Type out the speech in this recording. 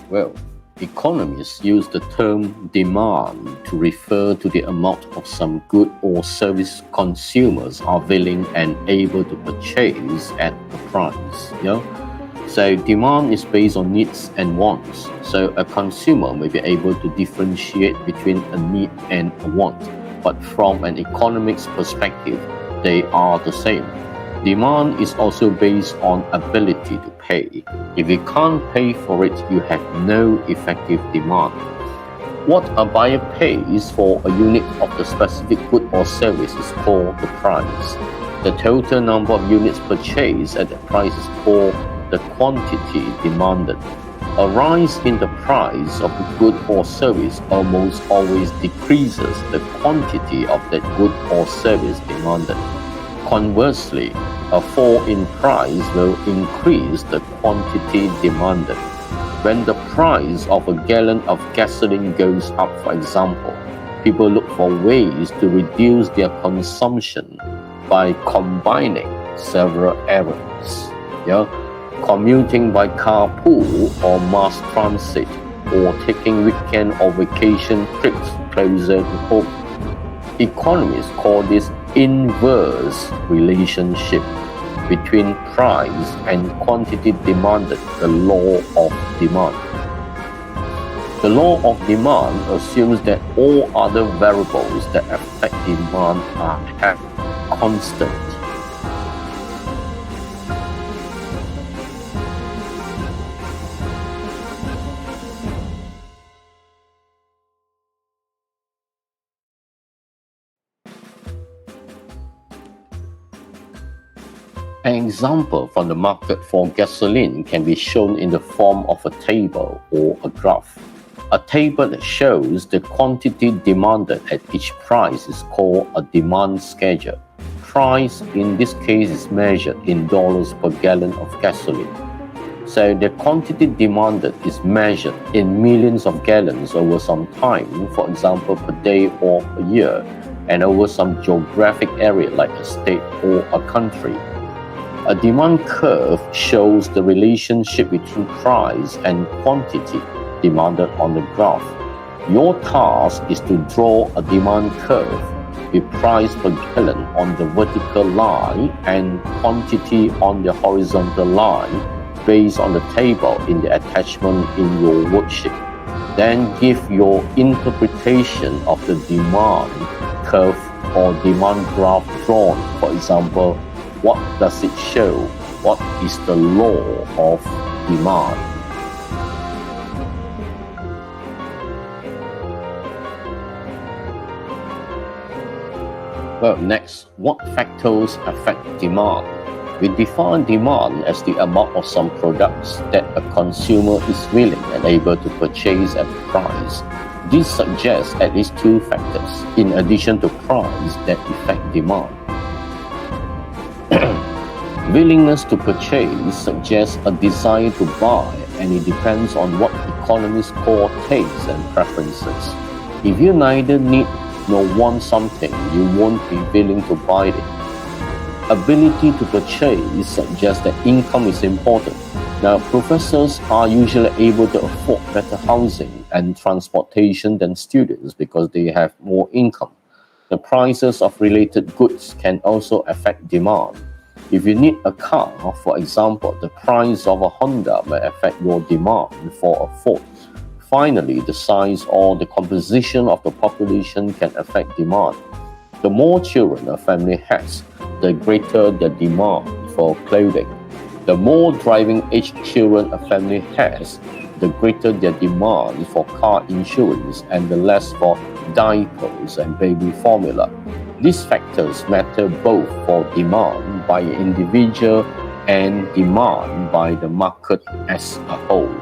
Well, economists use the term demand to refer to the amount of some good or service consumers are willing and able to purchase at a price. So demand is based on needs and wants. So a consumer may be able to differentiate between a need and a want, but from an economics perspective, they are the same. Demand is also based on ability to pay. If you can't pay for it, you have no effective demand. What a buyer pays for a unit of the specific good or service is called the price. The total number of units purchased at the price is called the quantity demanded. A rise in the price of a good or service almost always decreases the quantity of that good or service demanded. Conversely, a fall in price will increase the quantity demanded. When the price of a gallon of gasoline goes up, for example, people look for ways to reduce their consumption by combining several errands. Commuting by carpool or mass transit, or taking weekend or vacation trips closer to home. Economists call this inverse relationship between price and quantity demanded the law of demand. The law of demand assumes that all other variables that affect demand are kept constant. An example from the market for gasoline can be shown in the form of a table or a graph. A table that shows the quantity demanded at each price is called a demand schedule. Price in this case is measured in dollars per gallon of gasoline. So the quantity demanded is measured in millions of gallons over some time, for example per day or per year, and over some geographic area like a state or a country. A demand curve shows the relationship between price and quantity demanded on the graph. Your task is to draw a demand curve with price per gallon on the vertical line and quantity on the horizontal line based on the table in the attachment in your worksheet. Then give your interpretation of the demand curve or demand graph drawn. For example, what does it show? What is the law of demand? Well, next, what factors affect demand? We define demand as the amount of some products that a consumer is willing and able to purchase at a price. This suggests at least two factors, in addition to price, that affect demand. Willingness to purchase suggests a desire to buy, and it depends on what economists call tastes and preferences. If you neither need nor want something, you won't be willing to buy it. Ability to purchase suggests that income is important. Now, professors are usually able to afford better housing and transportation than students because they have more income. The prices of related goods can also affect demand. If you need a car, for example, the price of a Honda may affect your demand for a Ford. Finally, the size or the composition of the population can affect demand. The more children a family has, the greater the demand for clothing. The more driving-age children a family has, the greater their demand for car insurance and the less for diapers and baby formula. These factors matter both for demand by an individual and demand by the market as a whole.